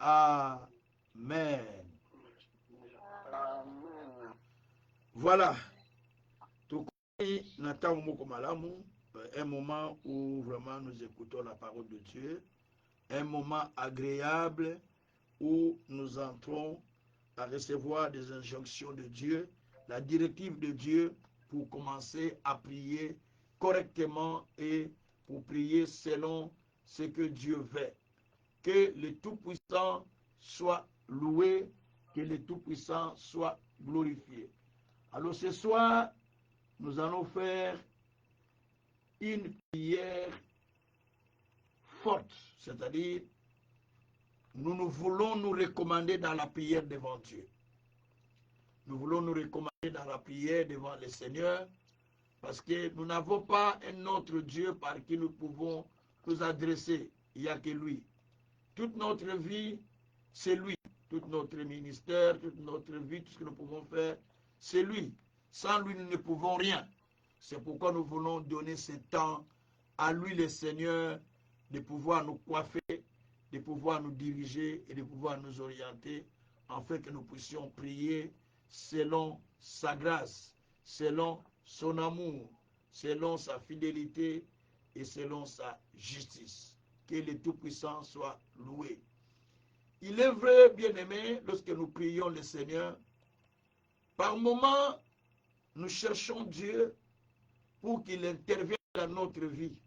Amen. Voilà. Tout un moment où vraiment nous écoutons la parole de Dieu, un moment agréable où nous entrons à recevoir des injonctions de Dieu, la directive de Dieu pour commencer à prier correctement et pour prier selon ce que Dieu veut. Que le Tout-Puissant soit loué, que le Tout-Puissant soit glorifié. Alors ce soir, nous allons faire une prière forte, c'est-à-dire nous voulons nous recommander dans la prière devant Dieu. Nous voulons nous recommander dans la prière devant le Seigneur parce que nous n'avons pas un autre Dieu par qui nous pouvons nous adresser. Il n'y a que lui. Toute notre vie, c'est lui. Tout notre ministère, toute notre vie, tout ce que nous pouvons faire, c'est lui. Sans lui, nous ne pouvons rien. C'est pourquoi nous voulons donner ce temps à lui, le Seigneur, de pouvoir nous coiffer, de pouvoir nous diriger et de pouvoir nous orienter, afin que nous puissions prier selon sa grâce, selon son amour, selon sa fidélité et selon sa justice. Que le Tout-Puissant soit loué. Il est vrai, bien-aimé, lorsque nous prions le Seigneur, par moments, nous cherchons Dieu pour qu'il intervienne dans notre vie.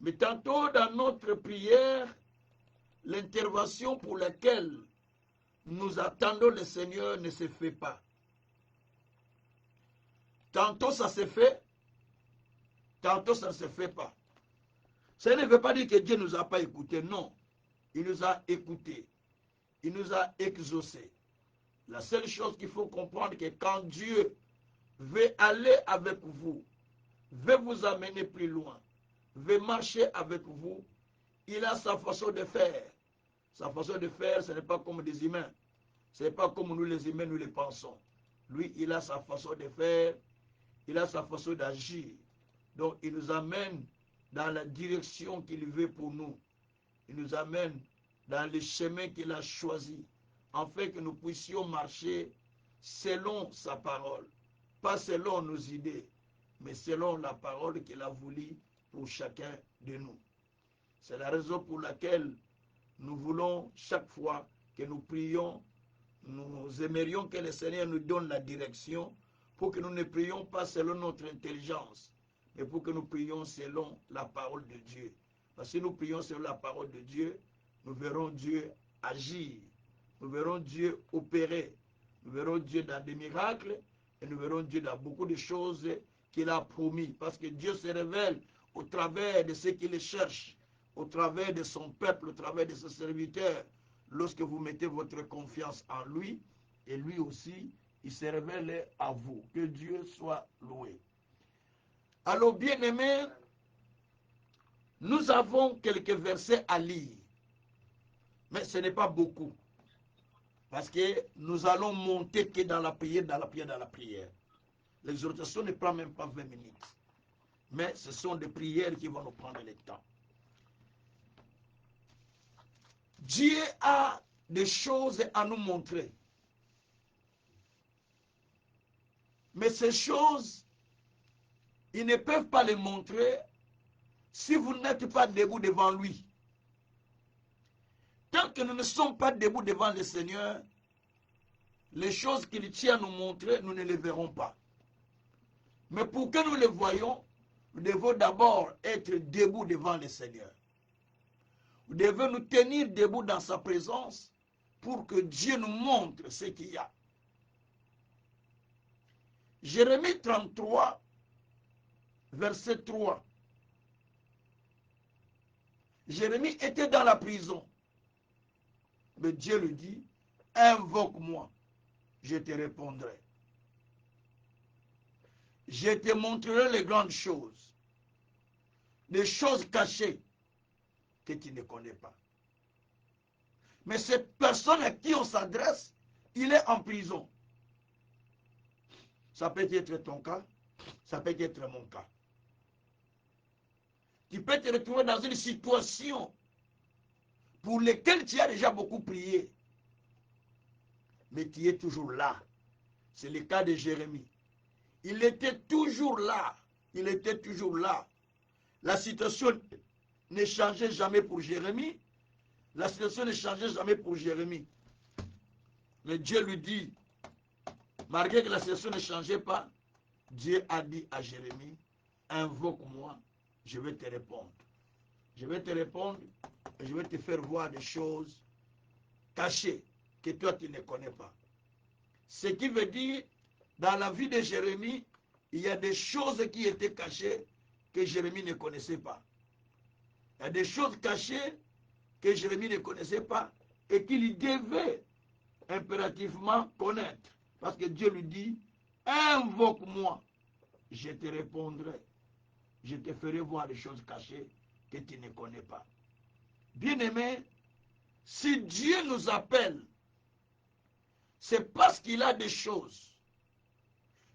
Mais tantôt, dans notre prière, l'intervention pour laquelle nous attendons le Seigneur ne se fait pas. Tantôt ça se fait, tantôt ça ne se fait pas. Ça ne veut pas dire que Dieu ne nous a pas écoutés, non. Il nous a écoutés, il nous a exaucés. La seule chose qu'il faut comprendre, c'est que quand Dieu veut aller avec vous, veut vous amener plus loin, veut marcher avec vous, il a sa façon de faire. Sa façon de faire, ce n'est pas comme des humains. Ce n'est pas comme nous les humains, nous les pensons. Lui, il a sa façon de faire, il a sa façon d'agir. Donc, il nous amène dans la direction qu'il veut pour nous. Il nous amène dans le chemin qu'il a choisi, afin que nous puissions marcher selon sa parole. Pas selon nos idées, mais selon la parole qu'il a voulu pour chacun de nous. C'est la raison pour laquelle nous voulons chaque fois que nous prions, nous aimerions que le Seigneur nous donne la direction pour que nous ne prions pas selon notre intelligence, mais pour que nous prions selon la parole de Dieu. Parce que si nous prions selon la parole de Dieu, nous verrons Dieu agir, nous verrons Dieu opérer, nous verrons Dieu dans des miracles et nous verrons Dieu dans beaucoup de choses qu'il a promis. Parce que Dieu se révèle au travers de ceux qui le cherchent, au travers de son peuple, au travers de ses serviteurs. Lorsque vous mettez votre confiance en lui, et lui aussi, il se révèle à vous. Que Dieu soit loué. Alors, bien-aimés, nous avons quelques versets à lire, mais ce n'est pas beaucoup, parce que nous allons monter que dans la prière, dans la prière, dans la prière. L'exhortation ne prend même pas 20 minutes, mais ce sont des prières qui vont nous prendre le temps. Dieu a des choses à nous montrer. Mais ces choses, ils ne peuvent pas les montrer si vous n'êtes pas debout devant lui. Tant que nous ne sommes pas debout devant le Seigneur, les choses qu'il tient à nous montrer, nous ne les verrons pas. Mais pour que nous les voyions, nous devons d'abord être debout devant le Seigneur. Nous devons nous tenir debout dans sa présence pour que Dieu nous montre ce qu'il y a. Jérémie 33, verset 3. Jérémie était dans la prison. Mais Dieu lui dit, invoque-moi, je te répondrai. Je te montrerai les grandes choses, des choses cachées que tu ne connais pas. Mais cette personne à qui on s'adresse, il est en prison. Ça peut être ton cas, ça peut être mon cas. Tu peux te retrouver dans une situation pour lesquels tu as déjà beaucoup prié. Mais tu es toujours là. C'est le cas de Jérémie. Il était toujours là. Il était toujours là. La situation ne changeait jamais pour Jérémie. La situation ne changeait jamais pour Jérémie. Mais Dieu lui dit, malgré que la situation ne changeait pas, Dieu a dit à Jérémie, invoque-moi, je vais te répondre. Je vais te répondre et je vais te faire voir des choses cachées que toi tu ne connais pas. Ce qui veut dire, dans la vie de Jérémie, il y a des choses qui étaient cachées que Jérémie ne connaissait pas. Il y a des choses cachées que Jérémie ne connaissait pas et qu'il devait impérativement connaître. Parce que Dieu lui dit, invoque-moi, je te répondrai. Je te ferai voir des choses cachées que tu ne connais pas. Bien-aimé, si Dieu nous appelle, c'est parce qu'il a des choses.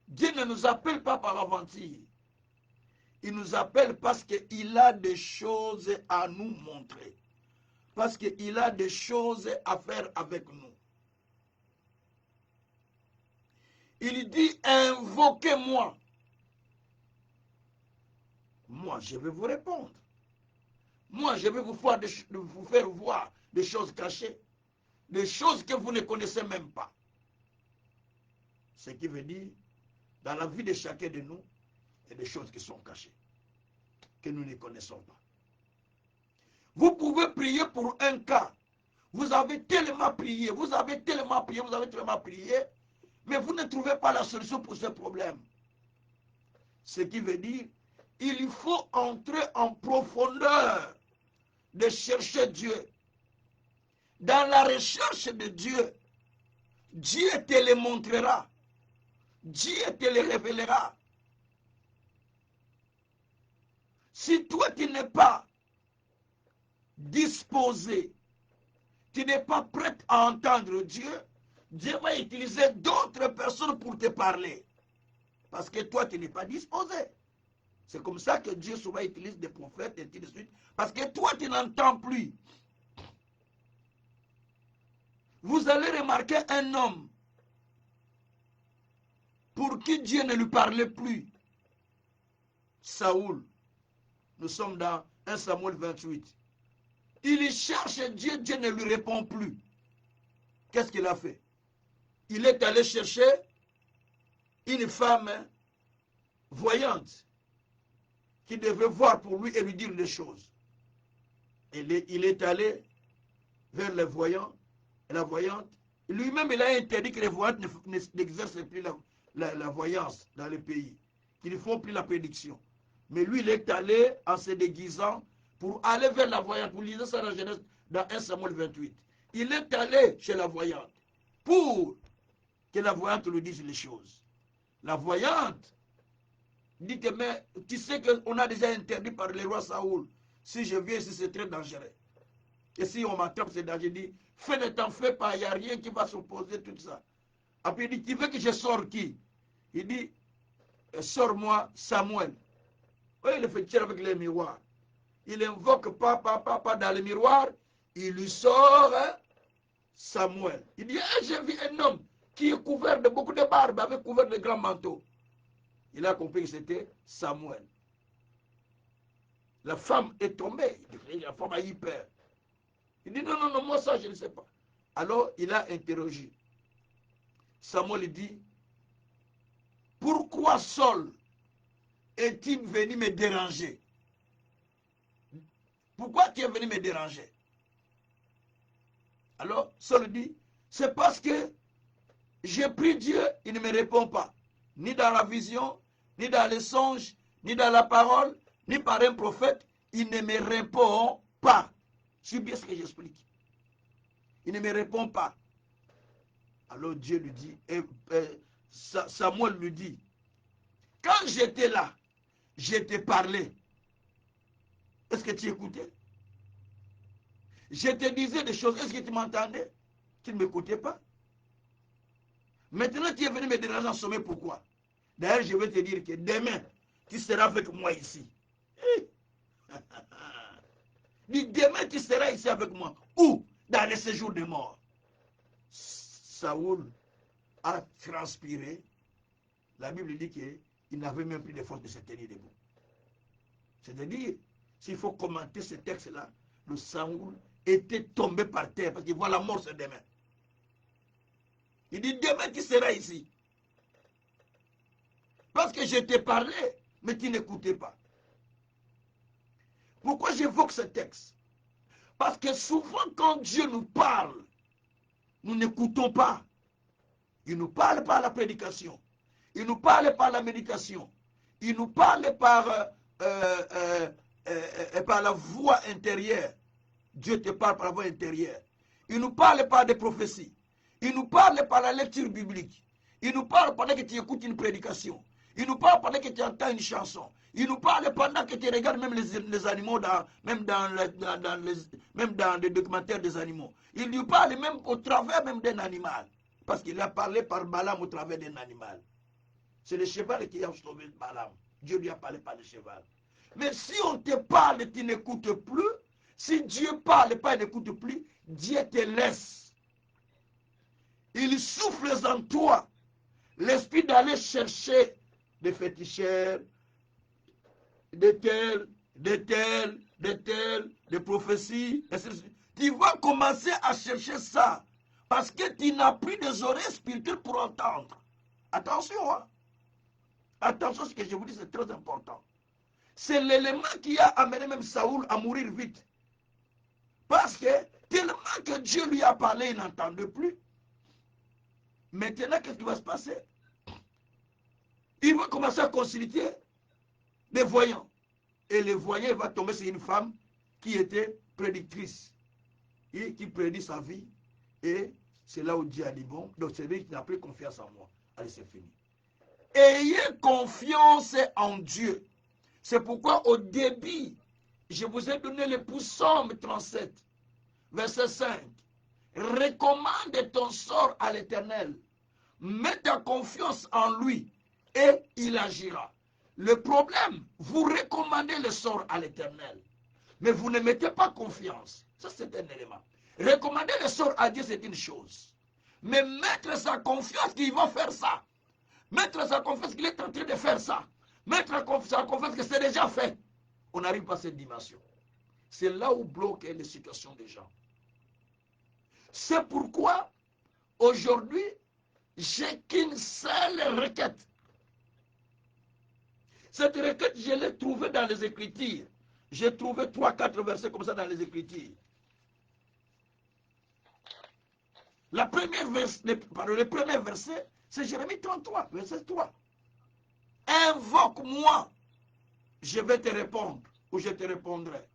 Dieu ne nous appelle pas par aventure. Il nous appelle parce qu'il a des choses à nous montrer. Parce qu'il a des choses à faire avec nous. Il dit, invoquez-moi. Moi, je vais vous répondre. Moi, je vais vous faire voir des choses cachées. Des choses que vous ne connaissez même pas. Ce qui veut dire, dans la vie de chacun de nous, il y a des choses qui sont cachées, que nous ne connaissons pas. Vous pouvez prier pour un cas. Vous avez tellement prié, vous avez tellement prié, mais vous ne trouvez pas la solution pour ce problème. Ce qui veut dire, il faut entrer en profondeur de chercher Dieu. Dans la recherche de Dieu, Dieu te le montrera. Dieu te le révélera. Si toi tu n'es pas disposé, tu n'es pas prêt à entendre Dieu, Dieu va utiliser d'autres personnes pour te parler. Parce que toi tu n'es pas disposé. C'est comme ça que Dieu souvent utilise des prophètes et ainsi de suite. Parce que toi tu n'entends plus. Vous allez remarquer un homme pour qui Dieu ne lui parlait plus. Saoul. Nous sommes dans 1 Samuel 28. Il cherche Dieu, Dieu ne lui répond plus. Qu'est-ce qu'il a fait? Il est allé chercher une femme voyante qui devait voir pour lui et lui dire les choses. Il est allé vers le voyant et la voyante. Lui-même, il a interdit que les voyantes n'exercent plus la voyance dans le pays, qu'ils ne font plus la prédiction. Mais lui, il est allé en se déguisant pour aller vers la voyante. Vous lisez ça dans Genèse, dans 1 Samuel 28. Il est allé chez la voyante pour que la voyante lui dise les choses. La voyante dit que, mais tu sais qu'on a déjà interdit par le roi Saoul. Si je viens ici, c'est très dangereux. Et si on m'attrape, c'est dangereux. Il dit, fais ne t'en fais pas, il n'y a rien qui va s'opposer, tout ça. Après, il dit, tu veux que je sorte qui? Il dit, sors-moi Samuel. Oui, il fait tirer avec les miroirs. Il invoque papa dans le miroir. Il lui sort Samuel. Il dit, j'ai vu un homme qui est couvert de beaucoup de barbe, avec couvert de grands manteaux. Il a compris que c'était Samuel. La femme est tombée. La femme a eu peur. Il dit, non, moi ça, je ne sais pas. Alors, il a interrogé. Samuel dit, pourquoi Saul est-il venu me déranger? Pourquoi tu es venu me déranger? Alors, Saul dit, c'est parce que j'ai pris Dieu, il ne me répond pas. Ni dans la vision, ni dans les songes, ni dans la parole, ni par un prophète, il ne me répond pas. C'est bien ce que j'explique. Il ne me répond pas. Alors Dieu lui dit, Samuel lui dit, quand j'étais là, je te parlais. Est-ce que tu écoutais? Je te disais des choses. Est-ce que tu m'entendais? Tu ne m'écoutais pas? Maintenant, tu es venu me déranger en sommeil. Pourquoi? D'ailleurs, je vais te dire que demain, tu seras avec moi ici. Il dit, demain tu seras ici avec moi. Où? Dans le séjour des morts. Saoul a transpiré. La Bible dit qu'il n'avait même plus de force de se tenir debout. C'est-à-dire, s'il faut commenter ce texte-là, le Saoul était tombé par terre parce qu'il voit la mort c'est demain. Il dit, demain tu seras ici. Parce que je t'ai parlé, mais tu n'écoutais pas. Pourquoi j'évoque ce texte? Parce que souvent quand Dieu nous parle, nous n'écoutons pas. Il nous parle par la prédication. Il nous parle par la méditation. Il nous parle par la voix intérieure. Dieu te parle par la voix intérieure. Il nous parle par des prophéties. Il nous parle par la lecture biblique. Il nous parle pendant que tu écoutes une prédication. Il nous parle pendant que tu entends une chanson. Il nous parle pendant que tu regardes même les animaux, même dans les documentaires des animaux. Il nous parle même au travers même d'un animal. Parce qu'il a parlé par Balaam au travers d'un animal. C'est le cheval qui a sauvé Balaam. Dieu lui a parlé par le cheval. Mais si on te parle et tu n'écoutes plus, si Dieu parle pas et n'écoute plus, Dieu te laisse. Il souffle en toi l'esprit d'aller chercher des féticheurs, des prophéties. Tu vas commencer à chercher ça parce que tu n'as plus des oreilles spirituelles pour entendre. Attention, hein? Attention, ce que je vous dis, c'est très important. C'est l'élément qui a amené même Saoul à mourir vite. Parce que tellement que Dieu lui a parlé, il n'entendait plus. Maintenant, qu'est-ce qui va se passer? Il va commencer à consulter les voyants. Et les voyants, va tomber sur une femme qui était prédictrice. Et qui prédit sa vie. Et c'est là où Dieu a dit, bon, donc c'est lui qui n'a plus confiance en moi. Allez, c'est fini. Ayez confiance en Dieu. C'est pourquoi au début, je vous ai donné le psaume 37, verset 5. Recommande ton sort à l'Éternel. Mets ta confiance en lui et il agira. Le problème, vous recommandez le sort à l'Éternel, mais vous ne mettez pas confiance. Ça, c'est un élément. Recommander le sort à Dieu, c'est une chose. Mais mettre sa confiance qu'il va faire ça. Mettre sa confiance qu'il est en train de faire ça. Mettre sa confiance que c'est déjà fait. On n'arrive pas à cette dimension. C'est là où bloquent les situations des gens. C'est pourquoi, aujourd'hui, j'ai qu'une seule requête. Cette requête, je l'ai trouvée dans les Écritures. J'ai trouvé 3-4 versets comme ça dans les Écritures. Le premier verset, c'est Jérémie 33, verset 3. Invoque-moi, je vais te répondre, ou je te répondrai.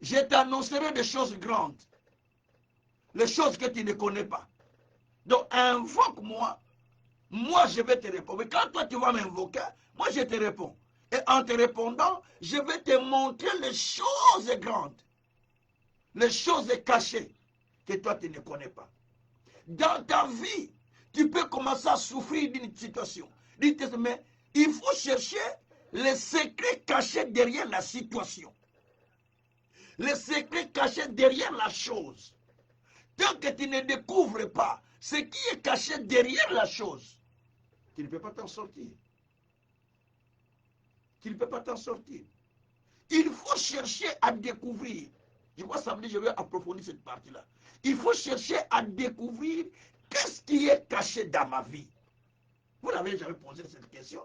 Je t'annoncerai des choses grandes, les choses que tu ne connais pas. Donc, invoque-moi, moi je vais te répondre. Mais quand toi tu vas m'invoquer, moi je te réponds. Et en te répondant, je vais te montrer les choses grandes, les choses cachées que toi tu ne connais pas. Dans ta vie, tu peux commencer à souffrir d'une situation. Mais il faut chercher les secrets cachés derrière la situation. Les secrets cachés derrière la chose. Tant que tu ne découvres pas ce qui est caché derrière la chose, tu ne peux pas t'en sortir. Tu ne peux pas t'en sortir. Il faut chercher à découvrir. Je vois samedi, je vais approfondir cette partie-là. Il faut chercher à découvrir qu'est-ce qui est caché dans ma vie. Vous n'avez jamais posé cette question.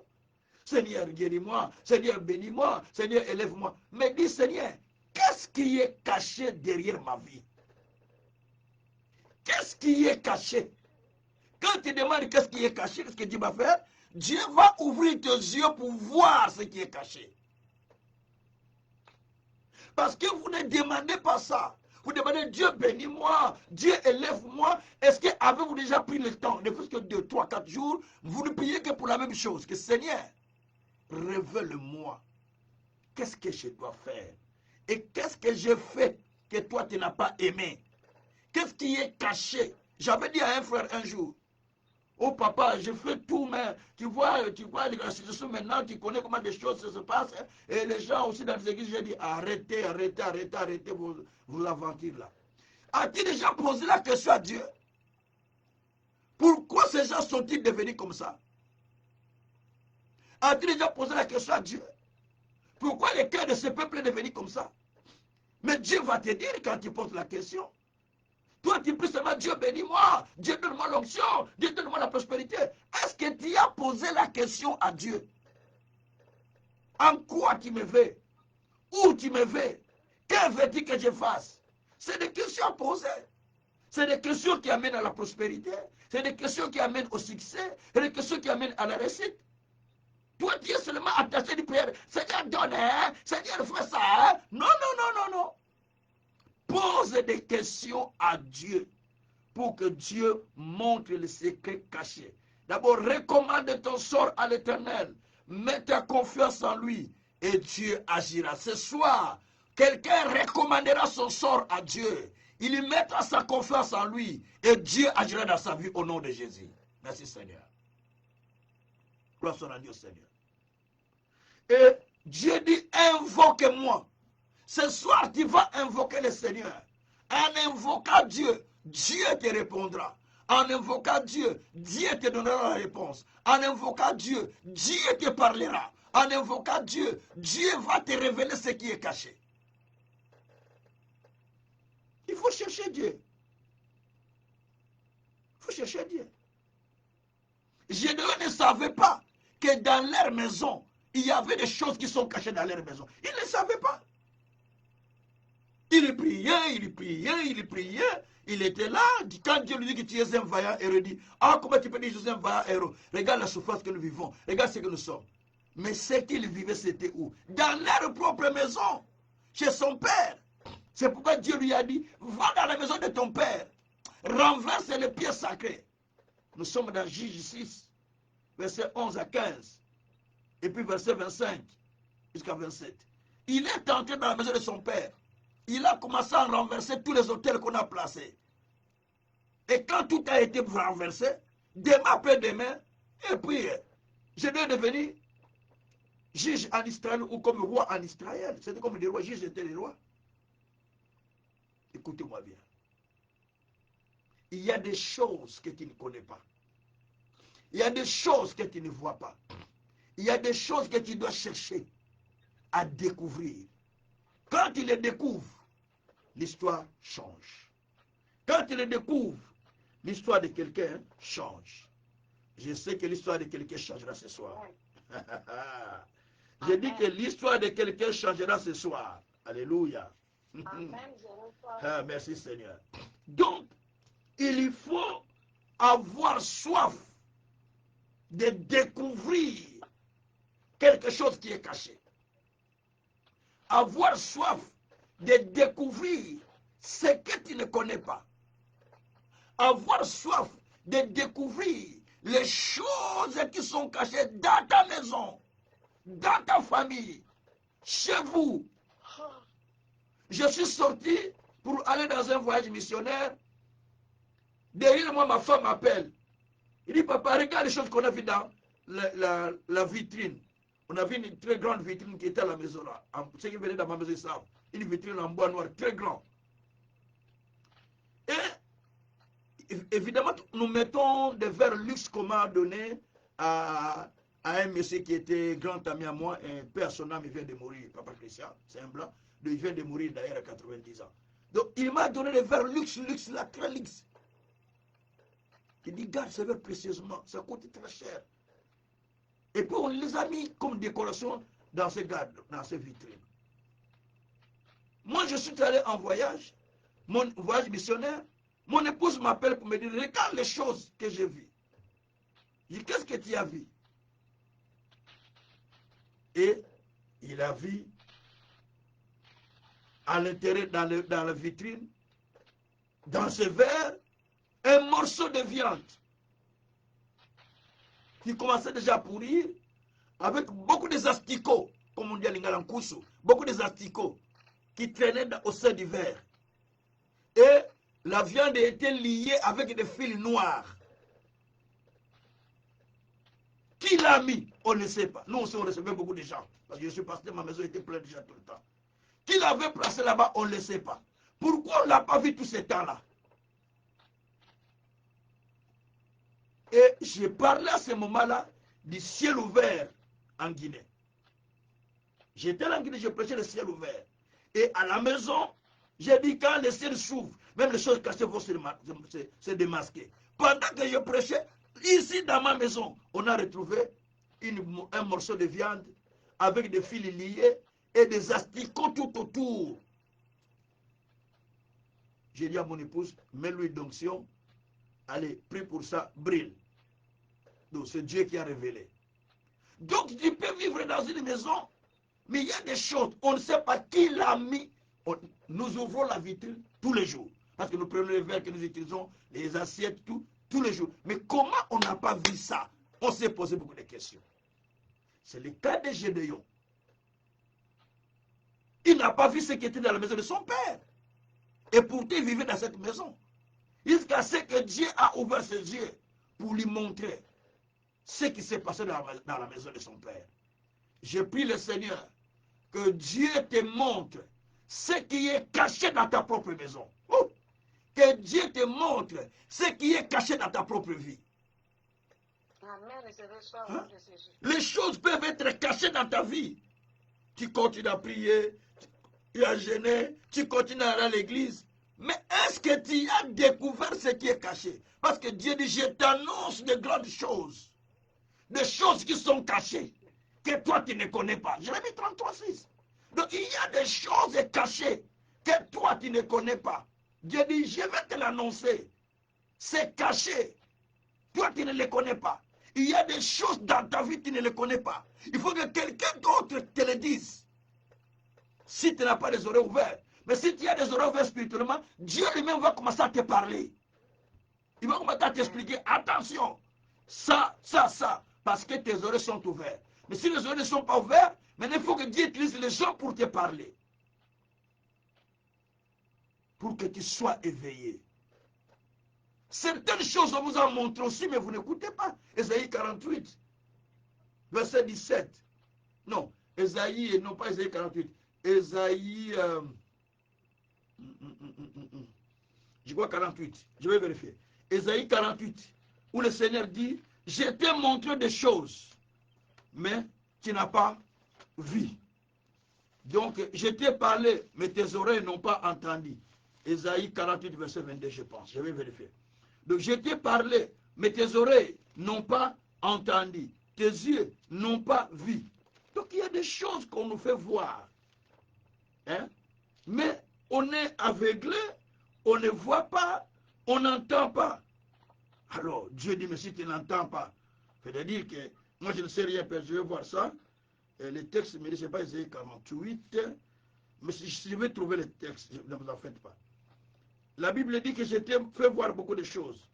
Seigneur, guéris-moi. Seigneur, bénis-moi. Seigneur, élève-moi. Mais dis, Seigneur, qu'est-ce qui est caché derrière ma vie? Qu'est-ce qui est caché? Quand tu demandes qu'est-ce qui est caché, qu'est-ce que Dieu va faire? Dieu va ouvrir tes yeux pour voir ce qui est caché. Parce que vous ne demandez pas ça. Vous demandez Dieu bénis-moi, Dieu élève-moi. Est-ce que avez-vous déjà pris le temps, ne plus que 2, 3, 4 jours, vous ne priez que pour la même chose, que Seigneur, révèle-moi. Qu'est-ce que je dois faire? Et qu'est-ce que je fais que toi tu n'as pas aimé? Qu'est-ce qui est caché? J'avais dit à un frère un jour, Oh papa, je fais tout, mais tu vois la situation maintenant, tu connais comment des choses se passent. Hein? Et les gens aussi dans les églises, j'ai dit, arrêtez vos aventures là. As-tu déjà posé la question à Dieu? Pourquoi ces gens sont-ils devenus comme ça? As-tu déjà posé la question à Dieu? Pourquoi le cœur de ce peuple est devenu comme ça? Mais Dieu va te dire quand tu poses la question. Toi, tu pries seulement, Dieu bénis-moi, Dieu donne-moi l'onction, Dieu donne-moi la prospérité. Est-ce que tu as posé la question à Dieu? En quoi tu me veux? Où tu me veux? Que veux-tu que je fasse? C'est des questions à poser. C'est des questions qui amènent à la prospérité. C'est des questions qui amènent au succès. C'est des questions qui amènent à la réussite. Toi, tu es seulement attaché de prière. Seigneur, donne, hein? Seigneur, fais ça. Hein? Non, non, non, non, non. Pose des questions à Dieu pour que Dieu montre les secrets cachés. D'abord, recommande ton sort à l'Éternel. Mets ta confiance en lui et Dieu agira. Ce soir, quelqu'un recommandera son sort à Dieu. Il mettra sa confiance en lui et Dieu agira dans sa vie au nom de Jésus. Merci Seigneur. Gloire soit à Dieu Seigneur. Et Dieu dit, invoque-moi. Ce soir, tu vas invoquer le Seigneur. En invoquant Dieu, Dieu te répondra. En invoquant Dieu, Dieu te donnera la réponse. En invoquant Dieu, Dieu te parlera. En invoquant Dieu, Dieu va te révéler ce qui est caché. Il faut chercher Dieu. Il faut chercher Dieu. Gédéon ne savait pas que dans leur maison, il y avait des choses qui sont cachées dans leur maison. Il ne savait pas. Il priait, il priait, il priait. Il était là. Quand Dieu lui dit que tu es un vaillant héros, il dit, ah, comment tu peux dire que je suis un vaillant héros? Regarde la souffrance que nous vivons. Regarde ce que nous sommes. Mais ce qu'il vivait, c'était où? Dans leur propre maison. Chez son père. C'est pourquoi Dieu lui a dit, va dans la maison de ton père. Renverse les pieds sacrés. Nous sommes dans Juge 6, verset 11 à 15. Et puis verset 25 jusqu'à 27. Il est entré dans la maison de son père. Il a commencé à renverser tous les hôtels qu'on a placés. Et quand tout a été renversé, demain après demain, et puis je dois devenir juge en Israël ou comme roi en Israël. C'était comme des rois, juges étaient les rois. Écoutez-moi bien. Il y a des choses que tu ne connais pas. Il y a des choses que tu ne vois pas. Il y a des choses que tu dois chercher à découvrir. Quand tu les découvres, l'histoire change. Quand tu les découvres, l'histoire de quelqu'un change. Je sais que l'histoire de quelqu'un changera ce soir. Je dis que l'histoire de quelqu'un changera ce soir. Alléluia. Ah, merci Seigneur. Donc, il faut avoir soif de découvrir quelque chose qui est caché. Avoir soif de découvrir ce que tu ne connais pas. Avoir soif de découvrir les choses qui sont cachées dans ta maison, dans ta famille, chez vous. Je suis sorti pour aller dans un voyage missionnaire. Derrière moi, ma femme m'appelle. Il dit, papa, regarde les choses qu'on a vues dans la vitrine. On a vu une très grande vitrine qui était à la maison là. Ceux qui venaient dans ma maison, ils savent. Une vitrine en bois noir, très grande. Et évidemment, nous mettons des verres luxe qu'on m'a donné à un monsieur qui était grand ami à moi. Un père, son âme, il vient de mourir. Papa Christian, c'est un blanc. Il vient de mourir d'ailleurs à 90 ans. Donc, il m'a donné des verres luxe, là, très luxe. Il dit, garde ces verres précieusement. Ça coûte très cher. Et puis, on les a mis comme décoration dans ces gardes, dans ces vitrines. Moi, je suis allé en voyage, mon voyage missionnaire. Mon épouse m'appelle pour me dire, regarde les choses que j'ai vues. Je dis, qu'est-ce que tu as vu? Et il a vu à l'intérieur, dans la vitrine, dans ce verre, un morceau de viande qui commençait déjà à pourrir, avec beaucoup des asticots, comme on dit à Lingalankusu, beaucoup des asticots qui traînaient au sein du verre. Et la viande était liée avec des fils noirs. Qui l'a mis? On ne sait pas. Nous aussi, on recevait beaucoup de gens. Parce que je suis pasteur, ma maison était pleine de gens tout le temps. Qui l'avait placé là-bas? On ne le sait pas. Pourquoi on ne l'a pas vu tout ce temps-là? Et j'ai parlé à ce moment-là du ciel ouvert en Guinée. J'étais en Guinée, je prêchais le ciel ouvert. Et à la maison, j'ai dit quand le ciel s'ouvre, même les choses cachées vont se démasquer. Pendant que je prêchais, ici dans ma maison, on a retrouvé un morceau de viande avec des fils liés et des asticots tout autour. J'ai dit à mon épouse, mets l'huile d'onction, allez, prie pour ça, brille. Donc c'est Dieu qui a révélé. Donc tu peux vivre dans une maison, mais il y a des choses, on ne sait pas qui l'a mis. Nous ouvrons la vitrine tous les jours. Parce que nous prenons les verres que nous utilisons, les assiettes, tous les jours. Mais comment on n'a pas vu ça? On s'est posé beaucoup de questions. C'est le cas de Gédéon. Il n'a pas vu ce qui était dans la maison de son père. Et pourtant, il vivait dans cette maison. Jusqu'à ce que Dieu a ouvert ses yeux pour lui montrer ce qui s'est passé dans la maison de son père. Je prie le Seigneur que Dieu te montre ce qui est caché dans ta propre maison. Que Dieu te montre ce qui est caché dans ta propre vie. Hein? Les choses peuvent être cachées dans ta vie. Tu continues à prier, tu as jeûné, tu continues à aller à l'église. Mais est-ce que tu as découvert ce qui est caché? Parce que Dieu dit, je t'annonce de grandes choses. Des choses qui sont cachées, que toi tu ne connais pas. Jérémie 33:6. Donc il y a des choses cachées que toi tu ne connais pas. Dieu dit, je vais te l'annoncer. C'est caché. Toi tu ne les connais pas. Il y a des choses dans ta vie, tu ne les connais pas. Il faut que quelqu'un d'autre te le dise. Si tu n'as pas les oreilles ouvertes. Mais si tu as des oreilles ouvertes spirituellement, Dieu lui-même va commencer à te parler. Il va commencer à t'expliquer, attention, ça. Parce que tes oreilles sont ouvertes. Mais si les oreilles ne sont pas ouvertes, maintenant il faut que Dieu utilise les gens pour te parler. Pour que tu sois éveillé. Certaines choses on vous a montré aussi, mais vous n'écoutez pas. Ésaïe 48, verset 17. Non, Ésaïe, non pas Ésaïe 48. Ésaïe, je crois 48. Je vais vérifier. Ésaïe 48, où le Seigneur dit, je t'ai montré des choses, mais tu n'as pas vu. Donc, je t'ai parlé, mais tes oreilles n'ont pas entendu. Ésaïe 48, verset 22, je pense. Je vais vérifier. Donc, je t'ai parlé, mais tes oreilles n'ont pas entendu. Tes yeux n'ont pas vu. Donc, il y a des choses qu'on nous fait voir. Hein? Mais on est aveuglé, on ne voit pas, on n'entend pas. Alors, Dieu dit, mais si tu n'entends pas, c'est-à-dire que moi, je ne sais rien, je vais voir ça. Et les textes me disent, je ne sais pas, Ésaïe 48, mais si je vais trouver les textes, ne vous en faites pas. La Bible dit que je t'ai fait voir beaucoup de choses.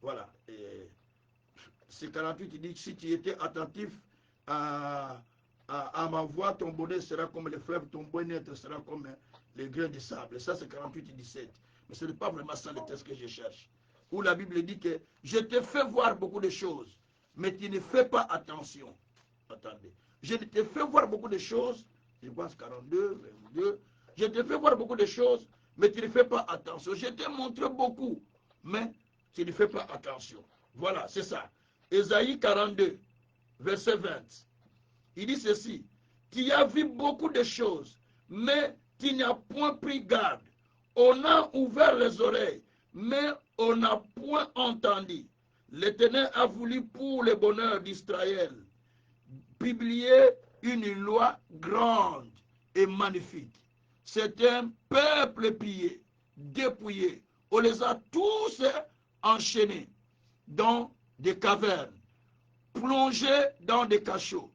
Voilà. C'est 48, il dit, si tu étais attentif à ma voix, ton bonheur sera comme les fleuves, ton bien-être sera comme les grains de sable. Ça, c'est 48 et 17. Mais ce n'est pas vraiment ça le texte que je cherche. Où la Bible dit que je te fais voir beaucoup de choses, mais tu ne fais pas attention. Attendez. Je te fais voir beaucoup de choses, je pense 42, 22. Je te fais voir beaucoup de choses, mais tu ne fais pas attention. Je te montre beaucoup, mais tu ne fais pas attention. Voilà, c'est ça. Ésaïe 42, verset 20. Il dit ceci, tu as vu beaucoup de choses, mais tu n'as point pris garde. On a ouvert les oreilles, mais on n'a point entendu. L'Éternel a voulu pour le bonheur d'Israël publier une loi grande et magnifique. C'est un peuple pillé, dépouillé. On les a tous enchaînés dans des cavernes, plongés dans des cachots.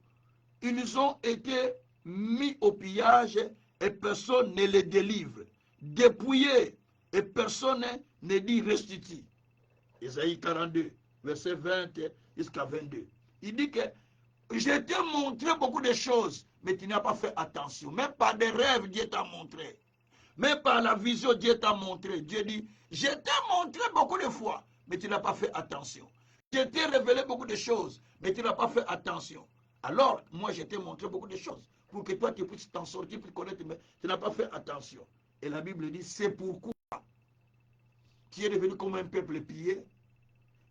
Ils ont été mis au pillage et personne ne les délivre. Dépouillés et personne ne dit restitue. Ésaïe 42, verset 20 jusqu'à 22. Il dit que je t'ai montré beaucoup de choses, mais tu n'as pas fait attention. Même par des rêves, Dieu t'a montré. Même par la vision, Dieu t'a montré. Dieu dit, je t'ai montré beaucoup de fois, mais tu n'as pas fait attention. Je t'ai révélé beaucoup de choses, mais tu n'as pas fait attention. Alors, moi, je t'ai montré beaucoup de choses pour que toi, tu puisses t'en sortir, pour connaître, mais tu n'as pas fait attention. Et la Bible dit, c'est pourquoi tu es devenu comme un peuple pillé,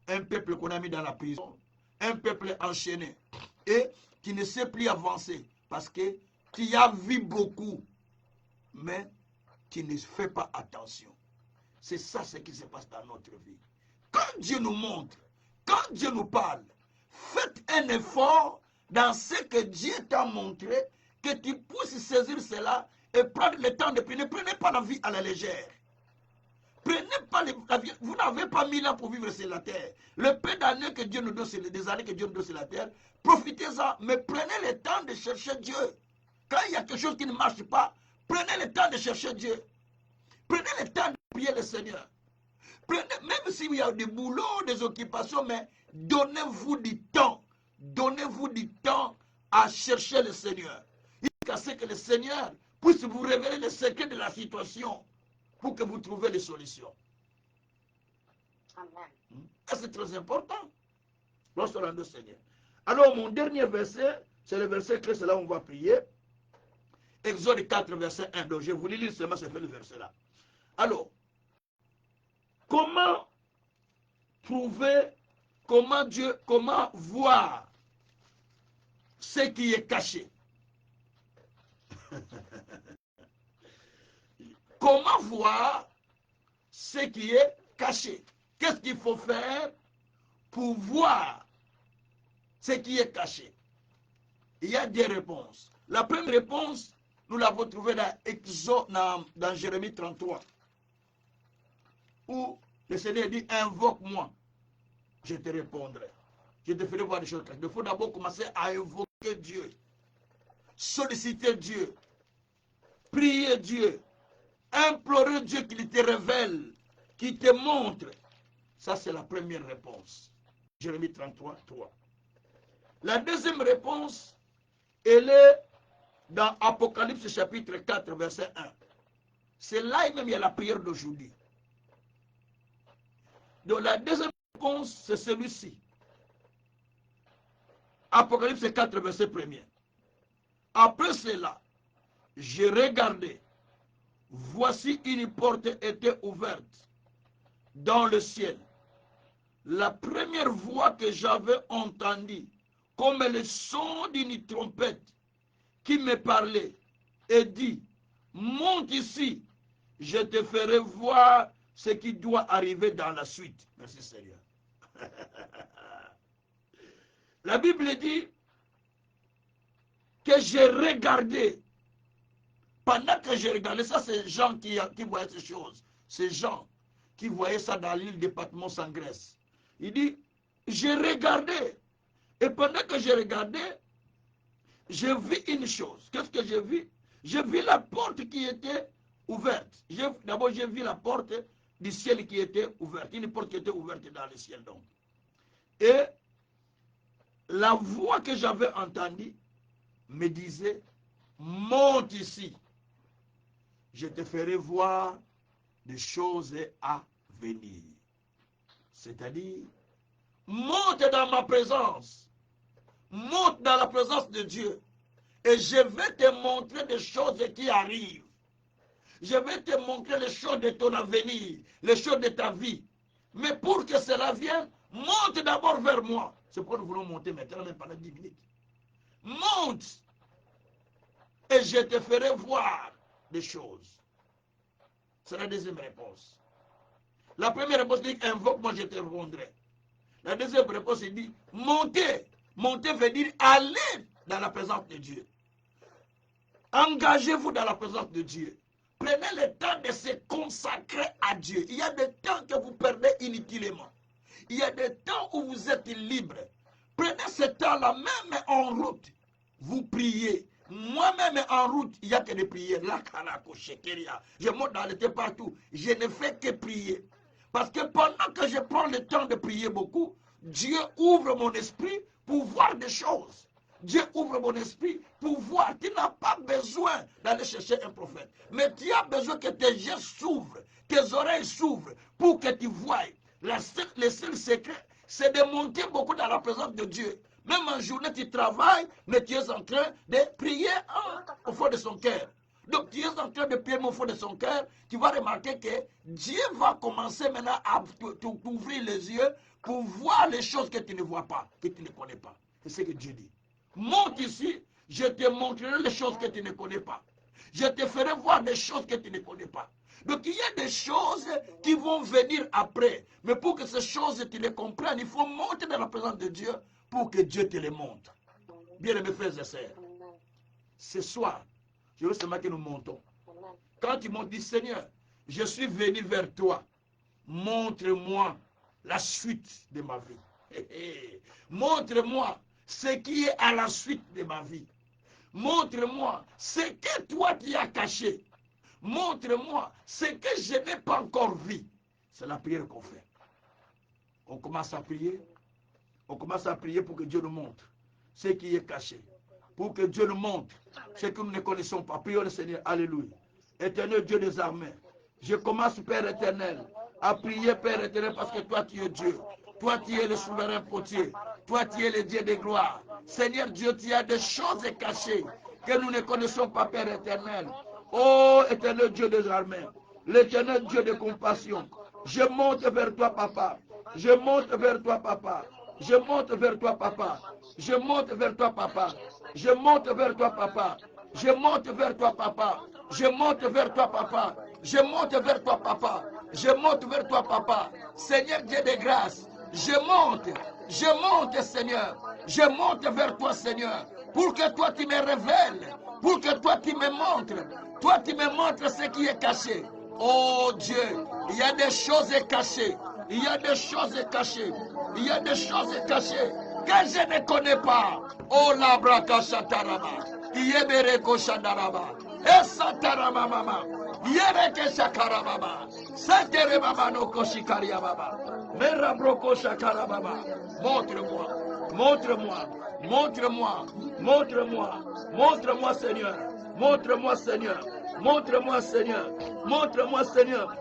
un peuple qu'on a mis dans la prison, un peuple enchaîné, et qui ne sait plus avancer, parce que tu as vu beaucoup, mais tu ne fais pas attention. C'est ça ce qui se passe dans notre vie. Quand Dieu nous montre, quand Dieu nous parle, faites un effort dans ce que Dieu t'a montré, que tu puisses saisir cela et prendre le temps de prier. Ne prenez pas la vie à la légère. Prenez pas la vie. Vous n'avez pas 1000 ans pour vivre sur la terre. Le peu d'années que Dieu nous donne, des années que Dieu nous donne sur la terre, profitez-en, mais prenez le temps de chercher Dieu. Quand il y a quelque chose qui ne marche pas, prenez le temps de chercher Dieu. Prenez le temps de prier le Seigneur. Prenez, même s'il y a des boulots, des occupations, mais donnez-vous du temps. Donnez-vous du temps à chercher le Seigneur. Jusqu'à ce que le Seigneur puisse vous révéler les secrets de la situation pour que vous trouviez les solutions. Amen. C'est très important lorsqu'on a le Seigneur. Alors, mon dernier verset, c'est le verset que c'est là où on va prier. Exode 4, verset 1. Donc, je vous lis seulement ce verset-là. Alors, comment trouver, comment voir ce qui est caché? Comment voir ce qui est caché? Qu'est-ce qu'il faut faire pour voir ce qui est caché? Il y a des réponses. La première réponse, nous l'avons trouvée dans Jérémie 33, où le Seigneur dit, invoque-moi, je te répondrai. Je te ferai voir des choses cachées. Il faut d'abord commencer à invoquer Dieu, solliciter Dieu, prier Dieu, implorer Dieu qu'il te révèle, qu'il te montre. Ça, c'est la première réponse. Jérémie 33, 3. La deuxième réponse, elle est dans Apocalypse chapitre 4, verset 1. C'est là même il y a la prière d'aujourd'hui. Donc la deuxième réponse, c'est celui-ci. Apocalypse 4, verset 1er. Après cela, j'ai regardé. Voici une porte était ouverte dans le ciel. La première voix que j'avais entendue, comme le son d'une trompette, qui me parlait et dit, monte ici, je te ferai voir ce qui doit arriver dans la suite. Merci Seigneur. La Bible dit que j'ai regardé. Pendant que j'ai regardé, ça c'est Jean qui voyait ces choses. C'est Jean qui voyait ça dans l'île de Patmos en Grèce. Il dit, j'ai regardé. Et pendant que j'ai regardé, j'ai vu une chose. Qu'est-ce que j'ai vu? J'ai vu la porte qui était ouverte. D'abord, j'ai vu la porte du ciel qui était ouverte. Une porte qui était ouverte dans le ciel. Donc. Et la voix que j'avais entendue me disait, monte ici. Je te ferai voir des choses à venir. C'est-à-dire, monte dans ma présence. Monte dans la présence de Dieu. Et je vais te montrer des choses qui arrivent. Je vais te montrer les choses de ton avenir, les choses de ta vie. Mais pour que cela vienne, monte d'abord vers moi. C'est pourquoi nous voulons monter maintenant, même pendant 10 minutes. Monte. Et je te ferai voir des choses. C'est la deuxième réponse. La première réponse dit, invoque-moi, je te répondrai. La deuxième réponse dit, montez. Monter veut dire aller dans la présence de Dieu. Engagez-vous dans la présence de Dieu. Prenez le temps de se consacrer à Dieu. Il y a des temps que vous perdez inutilement. Il y a des temps où vous êtes libre. Prenez ce temps-là, même en route. Vous priez. Moi-même en route, il n'y a que des prières. Je monte dans le thé partout. Je ne fais que prier. Parce que pendant que je prends le temps de prier beaucoup, Dieu ouvre mon esprit pour voir des choses. Dieu ouvre mon esprit pour voir. Tu n'as pas besoin d'aller chercher un prophète. Mais tu as besoin que tes yeux s'ouvrent, tes oreilles s'ouvrent pour que tu voies. Le seul secret, c'est de monter beaucoup dans la présence de Dieu. Même en journée, tu travailles, mais tu es en train de prier au fond de son cœur. Donc, tu es en train de prier au fond de son cœur. Tu vas remarquer que Dieu va commencer maintenant à t'ouvrir les yeux pour voir les choses que tu ne vois pas, que tu ne connais pas. C'est ce que Dieu dit. Monte ici, je te montrerai les choses que tu ne connais pas. Je te ferai voir des choses que tu ne connais pas. Donc il y a des choses qui vont venir après. Mais pour que ces choses, tu les comprennes, il faut monter dans la présence de Dieu pour que Dieu te les montre. Bien-aimés frères et sœurs, ce soir, je veux seulement que nous montons. Quand ils m'ont dit, Seigneur, je suis venu vers toi, montre-moi la suite de ma vie. Montre-moi ce qui est à la suite de ma vie. Montre-moi ce que toi tu as caché. Montre-moi ce que je n'ai pas encore vu. C'est la prière qu'on fait. On commence à prier. On commence à prier pour que Dieu nous montre ce qui est caché. Pour que Dieu nous montre ce que nous ne connaissons pas. Prions le Seigneur. Alléluia. Éternel Dieu des armées. Je commence, Père éternel, à prier, Père éternel, parce que toi tu es Dieu. Toi tu es le souverain potier. Toi tu es le Dieu de gloire. Seigneur Dieu, tu as des choses cachées que nous ne connaissons pas, Père éternel. Oh, éternel Dieu des armées, l'éternel Dieu de compassion, je monte vers toi, papa. Je monte vers toi, papa. Je monte vers toi, papa. Je monte vers toi, papa. Je monte vers toi, papa. Je monte vers toi, papa. Je monte vers toi, papa. Je monte vers toi, papa. Je monte vers toi, papa. Seigneur Dieu de grâce, je monte, Seigneur. Je monte vers toi, Seigneur, pour que toi tu me révèles, pour que toi tu me montres. Toi tu me montres ce qui est caché. Oh Dieu, il y a des choses cachées. Il y a des choses cachées. Il y a des choses cachées que je ne connais pas. Oh labraka shataraba. Yebereko shadaraba. Esatarama mama. Yereke shakarababa. Satere mama no koshikaria baba. Merabroko shakarababa. Montre-moi. Montre-moi. Montre-moi. Montre-moi. Montre-moi, Seigneur. Montre-moi, Seigneur. Montre-moi, Seigneur. Montre-moi, Seigneur.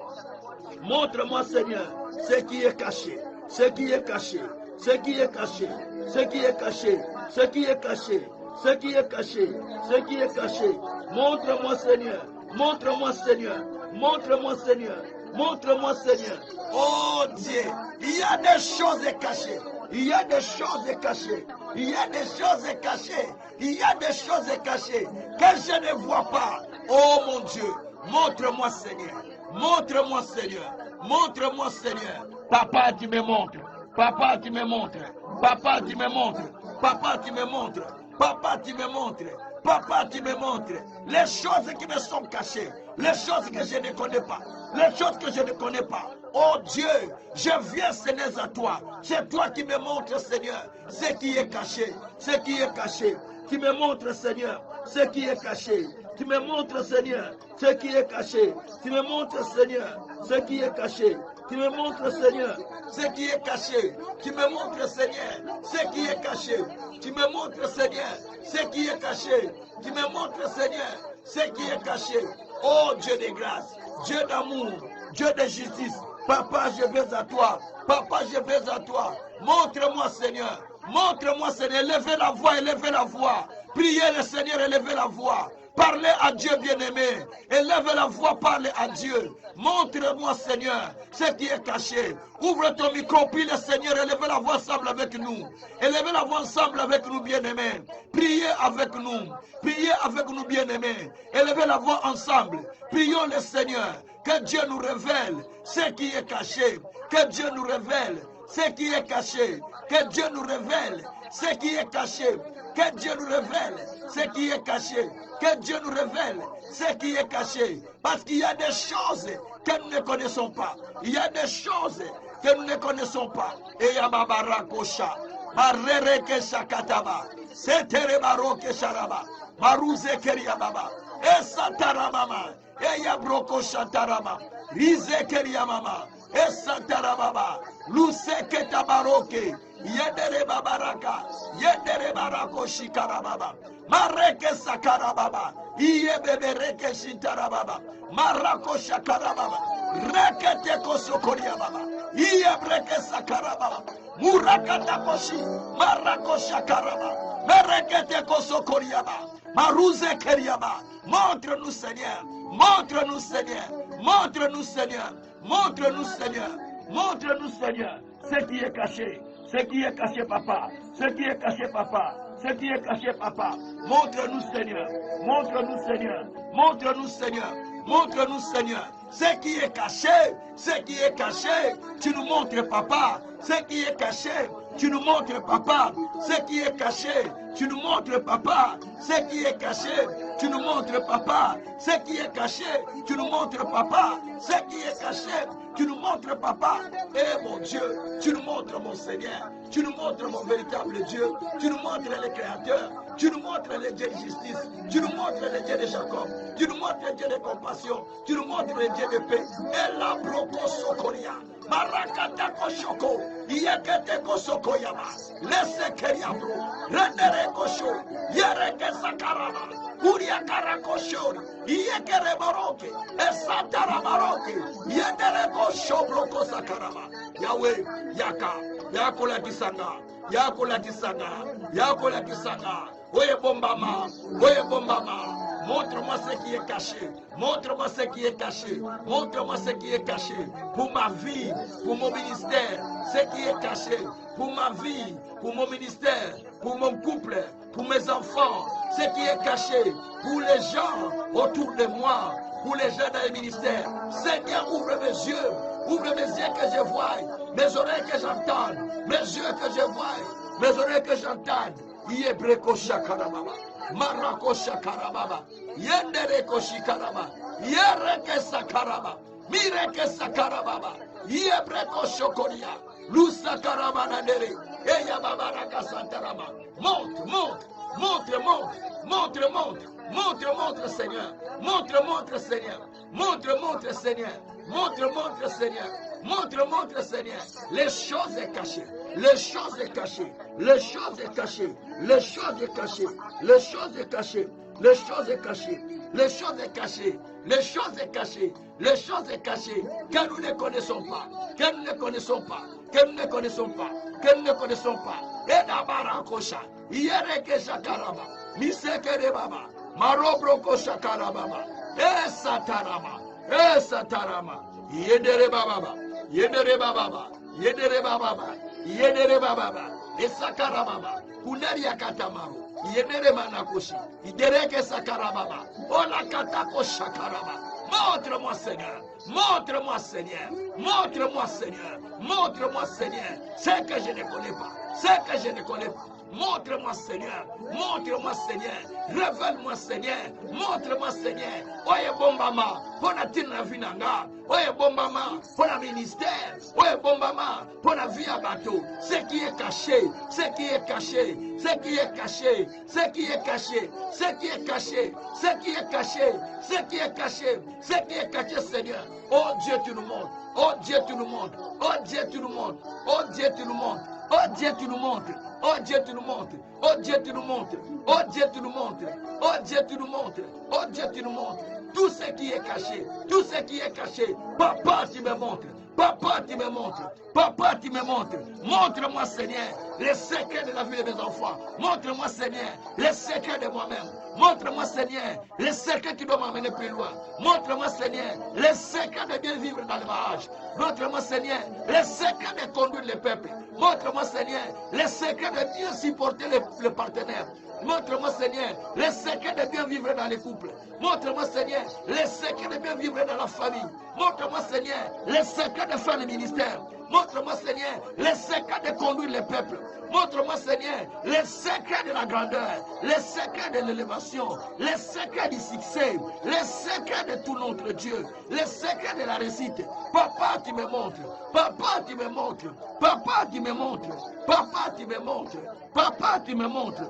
Montre-moi, Seigneur, ce qui est caché. Ce qui est caché. Ce qui est caché. Ce qui est caché. Ce qui est caché. Ce qui est caché. Ce qui est caché. Montre-moi, Seigneur. Montre-moi, Seigneur. Montre-moi, Seigneur. Montre-moi, Seigneur. Oh Dieu, il y a des choses cachées. Il y a des choses cachées. Il y a des choses cachées. Il y a des choses cachées que je ne vois pas. Oh mon Dieu, montre-moi, Seigneur. Montre-moi, Seigneur. Montre-moi, Seigneur. Papa, tu me montres. Papa, tu me montres. Papa, tu me montres. Papa, tu me montres. Papa, tu me montres. Papa, tu me montres les choses qui me sont cachées, les choses que je ne connais pas, les choses que je ne connais pas. Oh Dieu, je viens, Seigneur, à toi. C'est toi qui me montres, Seigneur, ce qui est caché, ce qui est caché. Tu me montres, Seigneur, ce qui est caché. Tu me montres, Seigneur, ce qui est caché. Tu me montres, Seigneur, ce qui est caché. Tu me montres, Seigneur, ce qui est caché. Tu me montres, Seigneur, ce qui est caché. Tu me montres, Seigneur, ce qui est caché. Tu me montres, Seigneur, ce qui est caché. Oh Dieu de grâce, Dieu d'amour, Dieu de justice. Papa, je vais à toi. Papa, je vais à toi. Montre-moi, Seigneur. Montre-moi, Seigneur. Élevez la voix, élevez la voix. Priez le Seigneur, élevez la voix. Parlez à Dieu, bien-aimé. Élève la voix, parlez à Dieu. Montre-moi, Seigneur, ce qui est caché. Ouvre ton micro, prie le Seigneur. Élevez la voix ensemble avec nous. Élevez la voix ensemble avec nous, bien-aimés. Priez avec nous. Priez avec nous, bien-aimés. Élevez la voix ensemble. Prions le Seigneur. Que Dieu nous révèle ce qui est caché. Que Dieu nous révèle ce qui est caché. Que Dieu nous révèle ce qui est caché. Que Dieu nous révèle ce qui est caché. Que Dieu nous révèle ce qui est caché. Parce qu'il y a des choses que nous ne connaissons pas. Il y a des choses que nous ne connaissons pas. Et Yababara Kosha, Barreke Shakataba, Setere Baroke Sharaba, Maruze Keriababa, Esatarabama, Eyabroko Shataraba, Rize Keriamama, Esatarababa, Luseke Tabaroke, Yedere Babaraka, Yedere Barako Shikarababa, Mareke Sakarababa, Iyebebereke Shitarababa, Marako Shakarababa, Rekete kosokoria baba. Iya breke sakaraba. Murakata koshi. Marakosha karaba. Merekete kosokoria baba. Maruze keriaba. Montre-nous Seigneur. Montre-nous Seigneur. Montre-nous Seigneur. Montre-nous Seigneur. Montre-nous Seigneur. Ce qui est caché. Ce qui est caché papa. Ce qui est caché papa. Ce qui est caché papa. Montre-nous Seigneur. Montre-nous Seigneur. Montre-nous Seigneur. Montre-nous Seigneur. Ce qui est caché. Ce qui est caché. Tu nous montres papa. Ce qui est caché. Tu nous montres papa. Ce qui est caché. Tu nous montres papa. Ce qui est caché. Tu nous montres papa. Ce qui est caché. Tu nous montres papa. Ce qui est caché. Tu nous montres papa. Eh mon Dieu. Tu nous montres mon Seigneur. Tu nous montres mon véritable Dieu. Tu nous montres le Créateur. Tu nous montres le Dieu de justice. Tu nous montres le Dieu de Jacob. Tu nous montres le Dieu de compassion. Tu nous montres le Dieu de paix. Et la brokosokoria. Marakata koshoko. Yekete kosokoyama. Laisse keriabro. Rendere kosho. Yereke sakarama. Uria karakoshori. Yekere baroke. Esatara baroke. Yendere kosho broko sakarama. Yahweh. Yaka. Yakola kisanga. Yakola kisanga. Yakola kisanga. Oye bombama. Oye bombama. Montre-moi ce qui est caché. Montre-moi ce qui est caché. Montre-moi ce qui est caché. Pour ma vie, pour mon ministère. Ce qui est caché. Pour ma vie, pour mon ministère. Pour mon couple. Pour mes enfants. Ce qui est caché. Pour les gens autour de moi. Pour les gens dans le ministère. Seigneur, ouvre mes yeux. Ouvre mes yeux que je voie. Mes oreilles que j'entende. Mes yeux que je voie. Mes oreilles que j'entende. Yebreko shakarababa. Marako shakarababa. Yendereko shikaraba. Yereke sakaraba. Mireke sakarababa. Yebreko shokoria. Lusakaraba nadere. Eya babaraka santaraba. Montre, montre, montre, montre, montre, montre. Montre, montre, Seigneur. Montre, montre, Seigneur. Montre, montre, Seigneur. Montre, montre, Seigneur. Montre, montre, Seigneur. Les choses est cachées. Les choses est cachées. Les choses est cachées. Les choses est cachées. Les choses est cachées. Les choses est cachées. Les choses est cachées. Les choses est cachées. Les choses est cachées. Que nous ne connaissons pas. Que nous ne connaissons pas. Que nous ne connaissons pas. Que nous ne connaissons pas. Et d'abord, Kosha. Yereke Shakaraba. Miseke Baba. Marobroko Shakarababa. Et Satarama. Et Satarama. Yedere Baba. Yedere Baba. Yedere Baba. Yedere Baba. Et Sakarababa. Kuneria Katamaru. Yedere Manakoshi. Idereke Sakarababa. Ola Katako Shakaraba. Montre-moi Seigneur. Montre-moi Seigneur. Montre-moi Seigneur. Montre-moi Seigneur. Ce que je ne connais pas. Ce que je ne connais pas. Montre-moi Seigneur. Montre-moi Seigneur. Révèle-moi Seigneur. Montre-moi Seigneur. Oye bombama. Pona tina vinanga. Oye bombama. Pona ministère. Oye bombama. Pona vie à bateau. Ce qui est caché. Ce qui est caché. Ce qui est caché. Ce qui est caché. Ce qui est caché. Ce qui est caché. Ce qui est caché. Ce qui est caché Seigneur. Oh Dieu tu nous montres. Oh Dieu tu nous montres. Oh Dieu tu nous montres. Oh Dieu tu nous montres. Oh Dieu tu nous montres. Oh Dieu tu nous montres. Oh Dieu tu nous montres. Oh Dieu tu nous montres. Oh Dieu tu nous montres. Oh Dieu tu nous montres. Tout ce qui est caché. Tout ce qui est caché. Papa tu me montres. Papa tu me montres. Papa tu me montres. Montre-moi Seigneur les secrets de la vie de mes enfants. Montre-moi Seigneur les secrets de moi-même. Montre-moi Seigneur les secrets qui doivent m'amener plus loin. Montre-moi Seigneur les secrets de bien vivre dans le mariage. Montre-moi Seigneur les secrets de conduire le peuple. Montre-moi Seigneur les secrets de bien supporter le partenaire. Montre-moi Seigneur les secrets de bien vivre dans les couples. Montre-moi Seigneur les secrets de bien vivre dans la famille. Montre-moi Seigneur les secrets de faire le ministère. Montre-moi Seigneur les secrets de conduire le peuple. Montre-moi Seigneur les secrets de la grandeur, les secrets de l'élévation, les secrets du succès, les secrets de tout notre Dieu, les secrets de la réussite. Papa tu me montres, papa tu me montres, papa tu me montres, papa tu me montres, papa tu me montres.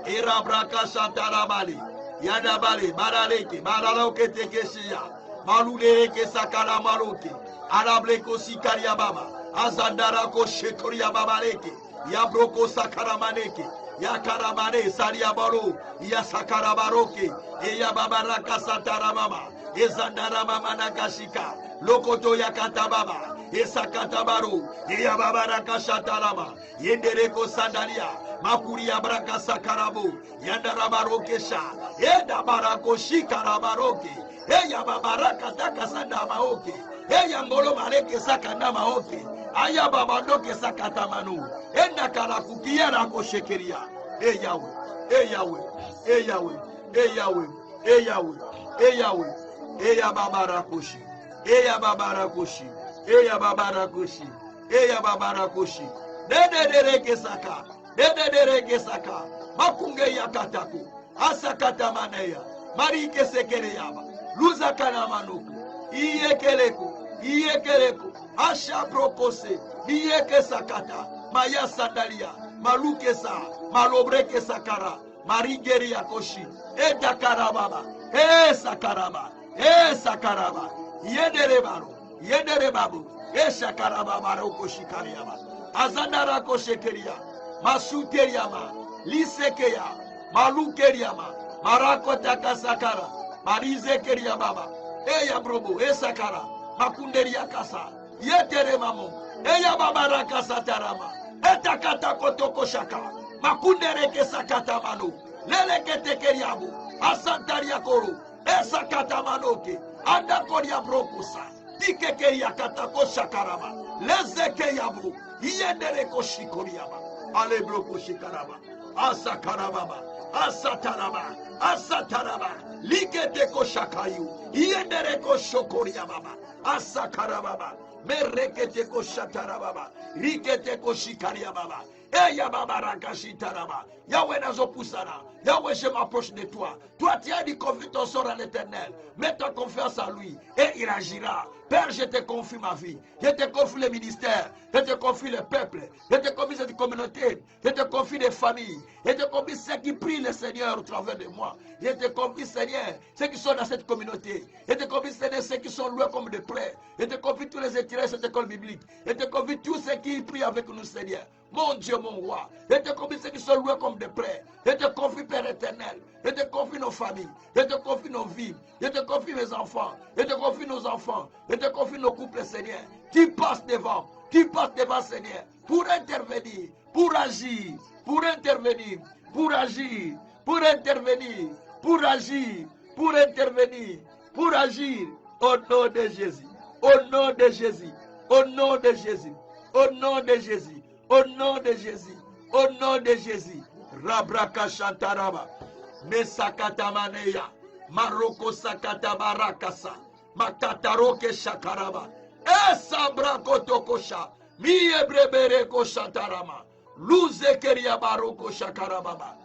Irabraka Santarabali, Yadabali, Baraleke, Baraloke Tekeshia, Maluleke Sakala Maroke, Arableko Sikaria Baba, Azandarako Shekoria Babaleke, Yabroko Sakaramaneke, Yakaramane Saria Baro, Yasakarabaroke, Eyababaraka Santarababa, Ezandarama manakashika. Lokoto yakatababa. Esakatabaru. Eyababarakashatarama. Yendereko sandalia. Makuri abraka sakarabo. Yandarabarokesha. Edabarakoshika rabaroke. Eyababaraka takasandamaoke. Eyangolo mareke sakandamaoke. Ayababandoke sakatamanu. Endakalakukia rakoshekeria. Eyawe. Eyawe. Eyawe. Eyawe. Eyawe. Eyawe. Eyababarakoshi. Eyababarakoshi. Eyababarakoshi. Eyababarakoshi. Dededereke saka. Dededereke saka. Makunge yakatako. Asakata maneya. Marike sekereyaba. Luzakana manuku. Iyekeleko. Iyekeleko. Asha brokose. Iyeke sakata. Maya sandalia. Malukesa. Malobreke sakara. Marigeria koshi. Edakarababa. Sakaraba. Sakaraba. Yederebaro. Yederebabu. Shakaraba maroko shikariaba. Azandara koshekeria. Masuteriama. Lisekeya. Malukeriama. Marakota kasakara. Marizekeria baba. Eya brobo. Sakara. Makunderia kasa. Yetere mamo. Eya babara kasa tarama. Etakata kotoko shaka. Makundereke sakata mano. Lelekete keriabu. Asantaria koro. Esakata manoke. Andakoria brokusa. Dikekeria katako shakarama. Lezeke yabu. Yendereko shikoriama. Ale broko shikarama. Asakarababa. Asataraba. Asataraba. Liketeko shakayu. Yendereko shokoriababa. Asakarababa. Mereketeko shatarababa. Riketeko shikariababa. Eya baba rakashitaraba. Yahweh nazopusana. Yahweh, je m'approche de toi. Toi, tu as dit confie ton sort à l'Éternel. Mets ta confiance en lui et il agira. Père, je te confie ma vie. Je te confie le ministère. Je te confie le peuple. Je te confie cette communauté. Je te confie les familles. Je te confie ceux qui prient le Seigneur au travers de moi. Je te confie, Seigneur, ceux qui sont dans cette communauté. Je te confie, Seigneur, ceux qui sont loin comme de près. Je te confie tous les étirés de cette école biblique. Je te confie tous ceux qui prient avec nous, Seigneur. Mon Dieu, mon roi. Je te confie ceux qui sont loin comme de près. Je te confie, Père éternel. Je te confie nos familles. Je te confie nos vies. Je te confie mes enfants. Je te confie nos enfants. Je te confie nos couples, Seigneur. Tu passes devant. Tu passes devant, Seigneur. Pour intervenir. Pour agir. Pour intervenir. Pour agir. Pour intervenir. Pour agir. Pour intervenir. Pour agir. Au nom de Jésus. Au nom de Jésus. Au nom de Jésus. Au nom de Jésus. Au nom de Jésus. Au nom de Jésus. Rabraka Shantaraba. Mesakata maneya. Maroko sakata barakasa. Makataroke shakaraba. Esabra kotokosha. Miye brebere ko shantarama. Luze keria baroko shakarababa.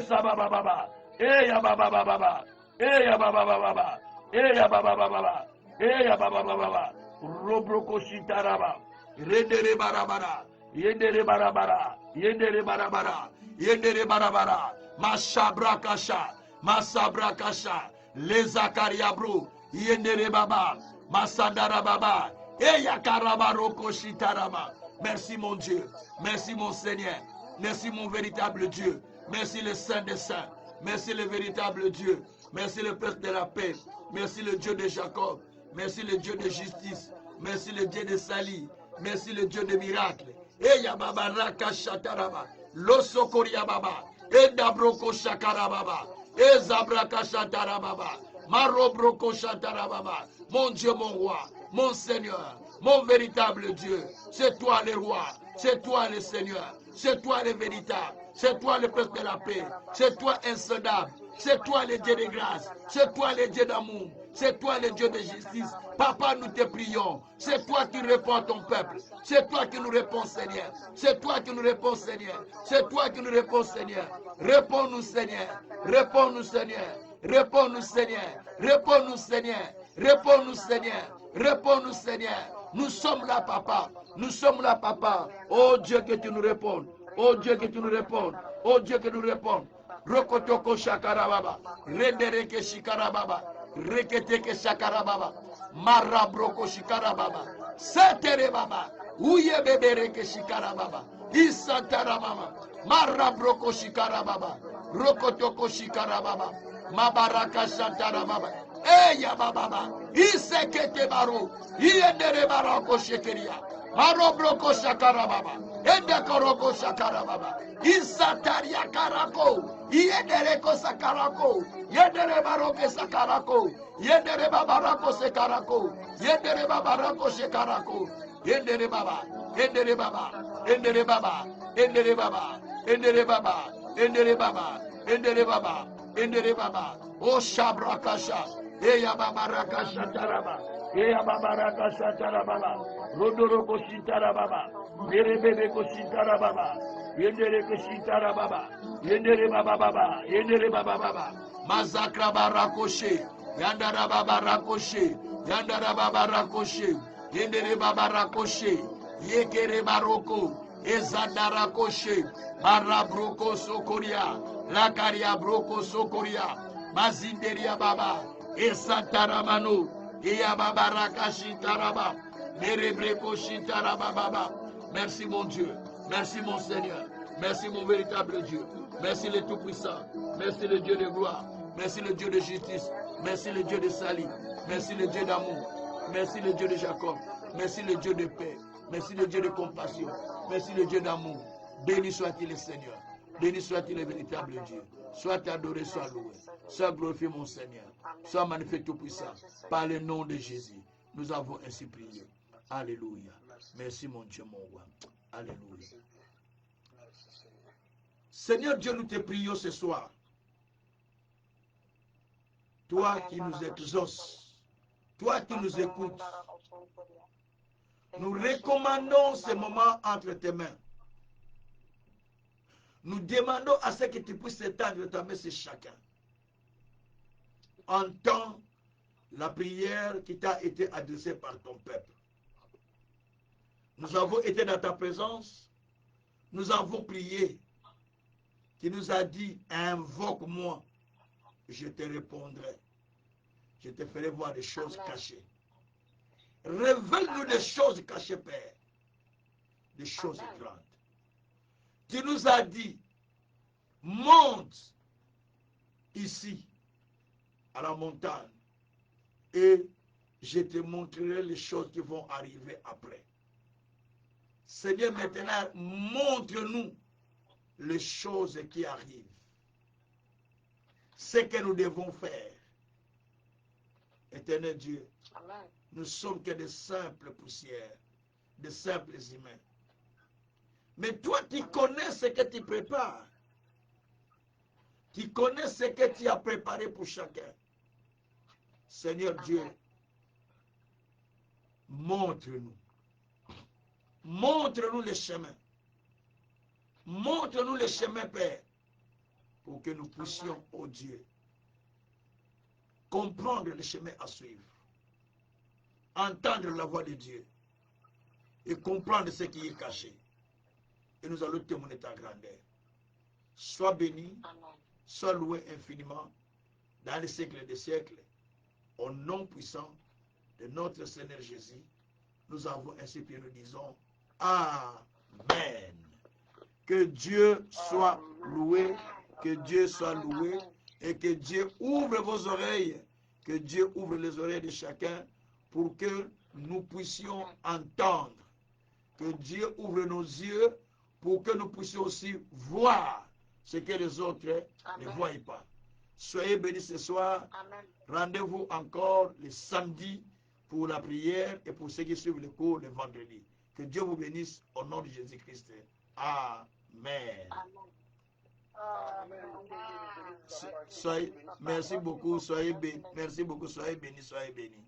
Sabababa. Ya baba baba. Ya baba baba. Ya baba baba. Ya baba baba. Robroko shitaraba. Rendere barabara. Yendere barabara. Yendere barabara. Yendere barabara. Mashabrakasha. Masabrakasha. Lezakariabru. Yendere baba. Masandara baba. Eyakarabaroko shitarama. Merci mon Dieu. Merci mon Seigneur. Merci mon véritable Dieu. Merci le Saint des Saints. Merci le véritable Dieu. Merci le Père de la paix. Merci le Dieu de Jacob. Merci le Dieu de justice. Merci le Dieu de salut. Merci le Dieu de miracles. Eya baba raka shataraba. Loso koria baba. Enda broko shakara baba. Ezabraka shatara baba. Maro broko shatara baba. Mon Dieu, mon roi, mon Seigneur, mon véritable Dieu. C'est toi le roi. C'est toi le Seigneur. C'est toi le véritable. C'est toi le peuple de la paix. C'est toi insondable. C'est toi le Dieu de grâce. C'est toi le Dieu d'amour. C'est toi le Dieu de justice. Papa, nous te prions. C'est toi qui réponds à ton peuple. C'est toi qui nous réponds, Seigneur. C'est toi qui nous réponds, Seigneur. C'est toi qui nous réponds, Seigneur. Réponds-nous, Seigneur. Réponds-nous, Seigneur. Réponds-nous, Seigneur. Réponds-nous, Seigneur. Réponds-nous, Seigneur. Réponds-nous, Seigneur. Nous sommes là, Papa. Nous sommes là, Papa. Oh Dieu, que tu nous répondes. Oh Dieu, que tu nous répondes. Oh Dieu, que nous répondes. Rokotoko shakarababa. Rendereke shikarababa. Reketeke shakarababa. Marabroko shikarababa. Setere baba. Uye bebereke shikarababa. Isatarababa. Marabroko shikarababa. Rokotoko shikarababa. Mabaraka shantarababa. Eya baba. Isekete baro. Iendere barako shekeria. Maro broko shakara baba. Ende koroko shakara baba. Isataria karako. Iendere ko sakarako. Yendere baroke sakarako. Yendere babarako sekarako. Yendere babarako shekarako. Yendere baba. Endere baba. Endere baba. Endere baba. Endere baba. Endere baba. Endere baba. Endere baba. O shabrakasha. Eya baba rakasha taraba. Eya baba rakasha taraba. Rodoro koshitara baba. Yere bebe koshitara baba. Yendere koshitara baba. Yendere baba baba. Yendere baba baba. Mazakra barakoshe. Yandara baba rakoshe. Yandara baba rakoshe. Yendere baba rakoshe. Yekere baroko. Ezandara koshe. Marabroko sokoria. Lakaria broko sokoria. Mazinderia baba. Esataramano. Eya baba rakashi taraba. Merebreko shitaraba baba. Merci mon Dieu. Merci mon Seigneur. Merci mon véritable Dieu. Merci le Tout-Puissant. Merci le Dieu de gloire. Merci le Dieu de justice. Merci le Dieu de salut. Merci le Dieu d'amour. Merci le Dieu de Jacob. Merci le Dieu de paix. Merci le Dieu de compassion. Merci le Dieu d'amour. Béni soit-il le Seigneur. Béni soit-il le véritable Dieu. Sois adoré, sois loué. Sois glorifié mon Seigneur. Sois magnifié tout-puissant. Par le nom de Jésus. Nous avons ainsi prié. Alléluia. Merci mon Dieu, mon roi. Alléluia. Seigneur Dieu, nous te prions ce soir. Toi qui nous exauces, toi qui nous écoutes, nous recommandons ce moment entre tes mains. Nous demandons à ce que tu puisses étendre ta main sur chacun. Entends la prière qui t'a été adressée par ton peuple. Nous avons été dans ta présence. Nous avons prié. Tu nous as dit, invoque-moi, je te répondrai. Je te ferai voir des choses cachées. Révèle-nous des choses cachées, Père. Des choses grandes. Tu nous as dit, monte ici, à la montagne, et je te montrerai les choses qui vont arriver après. Seigneur, maintenant, montre-nous les choses qui arrivent. Ce que nous devons faire. Éternel Dieu, nous sommes que des simples poussières, des simples humains. Mais toi, tu connais ce que tu prépares. Tu connais ce que tu as préparé pour chacun. Seigneur Dieu, montre-nous. Montre-nous les chemins. Montre-nous les chemins, Père, pour que nous puissions, oh Dieu, comprendre les chemins à suivre. Entendre la voix de Dieu et comprendre ce qui est caché. Et nous allons témoigner ta grandeur. Sois béni, sois loué infiniment dans les siècles des siècles. Au nom puissant de notre Seigneur Jésus, nous avons ainsi prié, nous disons Amen. Que Dieu soit loué, que Dieu soit loué et que Dieu ouvre vos oreilles, que Dieu ouvre les oreilles de chacun pour que nous puissions entendre. Que Dieu ouvre nos yeux pour que nous puissions aussi voir ce que les autres ne voient pas. Soyez bénis ce soir. Rendez-vous encore le samedi pour la prière et pour ceux qui suivent le cours le vendredi. Que Dieu vous bénisse au nom de Jésus-Christ. Amen. Merci beaucoup, soyez bénis. Merci beaucoup, soyez bénis, soyez bénis.